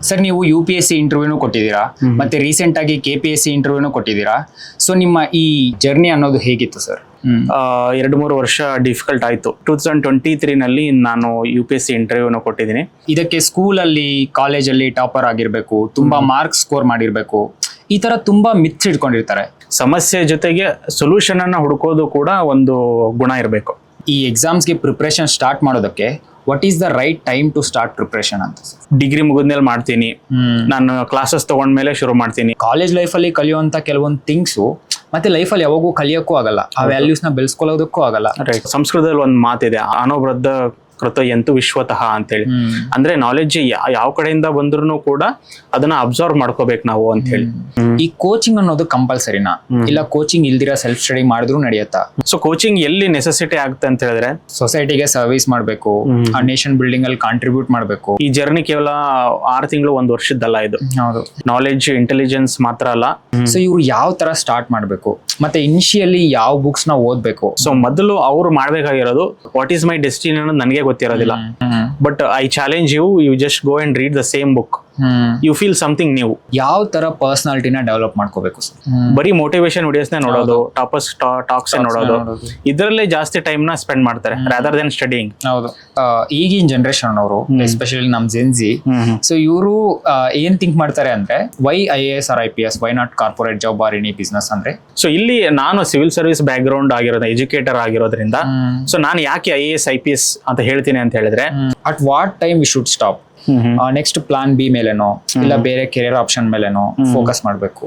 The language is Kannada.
ಸರ್ ನೀವು UPSC ಇಂಟರ್ವ್ಯೂನು ಕೊಟ್ಟಿದ್ದೀರಾ, ಮತ್ತೆ ರೀಸೆಂಟ್ ಆಗಿ KPSC ಇಂಟರ್ವ್ಯೂನು ಕೊಟ್ಟಿದ್ದೀರಾ. ಸೊ ನಿಮ್ಮ ಈ ಜರ್ನಿ ಅನ್ನೋದು ಹೇಗಿತ್ತು ಸರ್? 2-3 ವರ್ಷ ಡಿಫಿಕಲ್ಟ್ ಆಯಿತು. 2023ನಲ್ಲಿ ನಾನು UPSC ಇಂಟರ್ವ್ಯೂನ ಕೊಟ್ಟಿದ್ದೀನಿ. ಇದಕ್ಕೆ ಸ್ಕೂಲಲ್ಲಿ ಕಾಲೇಜಲ್ಲಿ ಟಾಪರ್ ಆಗಿರಬೇಕು, ತುಂಬಾ ಮಾರ್ಕ್ಸ್ ಸ್ಕೋರ್ ಮಾಡಿರಬೇಕು, ಈ ತರ ತುಂಬಾ ಮಿತ್ಸ್ ಇಟ್ಕೊಂಡಿರ್ತಾರೆ. ಸಮಸ್ಯೆ ಜೊತೆಗೆ ಸೊಲ್ಯೂಷನ್ ಅನ್ನ ಹುಡುಕೋದು ಕೂಡ ಒಂದು ಗುಣ ಇರಬೇಕು. ಈ ಎಕ್ಸಾಮ್ಸ್ಗೆ ಪ್ರಿಪ್ರೇಷನ್ ಸ್ಟಾರ್ಟ್ ಮಾಡೋದಕ್ಕೆ what is the right time to start preparation ಅಂತ? ಡಿಗ್ರಿ ಮುಗಿದ್ಮೇಲೆ ಮಾಡ್ತೀನಿ, ನಾನು ಕ್ಲಾಸಸ್ ತಗೊಂಡ್ಮೇಲೆ ಶುರು ಮಾಡ್ತೀನಿ. ಕಾಲೇಜ್ ಲೈಫಲ್ಲಿ ಕಲಿಯುವಂತ ಕೆಲವೊಂದು ಥಿಂಗ್ಸು ಮತ್ತೆ ಲೈಫಲ್ಲಿ ಯಾವಾಗೂ ಕಲಿಯೋಕ್ಕೂ ಆಗಲ್ಲ, ಆ ವ್ಯಾಲ್ಯೂಸ್ನ ಬೆಳೆಸ್ಕೊಳ್ಳೋದಕ್ಕೂ ಆಗಲ್ಲ. ರೈಟ್. ಸಂಸ್ಕೃತದಲ್ಲಿ ಒಂದು ಮಾತಿದೆ, ಅನವೃದ್ಧ ಕೃತ ಎಂತು ವಿಶ್ವತಃ ಅಂತೇಳಿ. ಅಂದ್ರೆ ನಾಲೆಡ್ಜ್ ಯಾವ ಕಡೆಯಿಂದ ಬಂದ್ರು ಕೂಡ ಅದನ್ನ ಅಬ್ಸರ್ವ್ ಮಾಡ್ಕೋಬೇಕು ನಾವು ಅಂತ ಹೇಳಿ. ಈ ಕೋಚಿಂಗ್ ಅನ್ನೋದು ಕಂಪಲ್ಸರಿನಾ, ಇಲ್ಲ ಕೋಚಿಂಗ್ ಇಲ್ದಿರ ಸೆಲ್ಫ್ ಸ್ಟಡಿ ಮಾಡಿದ್ರು ನಡೆಯುತ್ತಾ? ಸೊ ಕೋಚಿಂಗ್ ಎಲ್ಲಿ ನೆಸೆಸಿಟಿ ಆಗುತ್ತೆ ಅಂತ ಹೇಳಿದ್ರೆ, ಸೊಸೈಟಿಗೆ ಸರ್ವಿಸ್ ಮಾಡಬೇಕು, ಆ ನೇಷನ್ ಬಿಲ್ಡಿಂಗ್ ಅಲ್ಲಿ ಕಾಂಟ್ರಿಬ್ಯೂಟ್ ಮಾಡಬೇಕು. ಈ ಜರ್ನಿ ಕೇವಲ 6 ತಿಂಗಳು 1 ವರ್ಷದ್ದಲ್ಲ. ಇದು ಹೌದು, ನಾಲೆಡ್ಜ್ ಇಂಟೆಲಿಜೆನ್ಸ್ ಮಾತ್ರ ಅಲ್ಲ. ಸೊ ಇವ್ರು ಯಾವ ತರ ಸ್ಟಾರ್ಟ್ ಮಾಡಬೇಕು, ಮತ್ತೆ ಇನಿಷಿಯಲಿ ಯಾವ ಬುಕ್ಸ್ ನ ಓದ್ಬೇಕು? ಸೊ ಮೊದಲು ಅವ್ರು ಮಾಡ್ಬೇಕಾಗಿರೋದು ವಾಟ್ ಈಸ್ ಮೈ ಡೆಸ್ಟಿನಿ ಅನ್ನೋದು ನನಗೆ ಗೊತ್ತಿರೋದಿಲ್ಲ. But I challenge you just go and read the same book, you feel something new. ಯಾವ ತರ ಪರ್ಸನಾಲಿಟಿನ ಡೆವಲಪ್ ಮಾಡ್ಕೋಬೇಕು ಸರ್? ಬರೀ ಮೋಟಿವೇಶನ್ ವಿಡಿಯೋಸ್ನೇ ನೋಡೋದು, ಟಾಪರ್ಸ್ ಟಾಕ್ಸ್ ನೋಡೋದು, ಇದರಲ್ಲೇ ಜಾಸ್ತಿ ಟೈಮ್ ನ ಸ್ಪೆಂಡ್ ಮಾಡ್ತಾರೆ ರಾದರ್ ದೆನ್ ಸ್ಟಡಿಂಗ್. ಹೌದು, ಈಗಿನ ಜನರೇಷನ್ ಅವರು ಎಸ್ಪೆಷಲಿ ನಮ್ ಜೆನ್ಜಿ, ಸೊ ಇವರು ಏನ್ ಥಿಂಕ್ ಮಾಡ್ತಾರೆ ಅಂದ್ರೆ, why IAS or IPS, why not corporate job or any business ಅಂದ್ರೆ? ಸೊ ಇಲ್ಲಿ ನಾನು ಸಿವಿಲ್ ಸರ್ವಿಸ್ ಬ್ಯಾಕ್ ಗ್ರೌಂಡ್ ಆಗಿರೋದು, ಎಜುಕೇಟರ್ ಆಗಿರೋದ್ರಿಂದ, ಸೊ ನಾನು ಯಾಕೆ IAS IPS ಅಂತ ಹೇಳ್ತೀನಿ ಅಂತ ಹೇಳಿದ್ರೆ, at what time we should stop? Next plan B ಮೇಲೆನೋ ಇಲ್ಲ ಬೇರೆ ಕೆರಿಯರ್ ಆಪ್ಷನ್ ಮೇಲೆನೋ ಫೋಕಸ್ ಮಾಡಬೇಕು?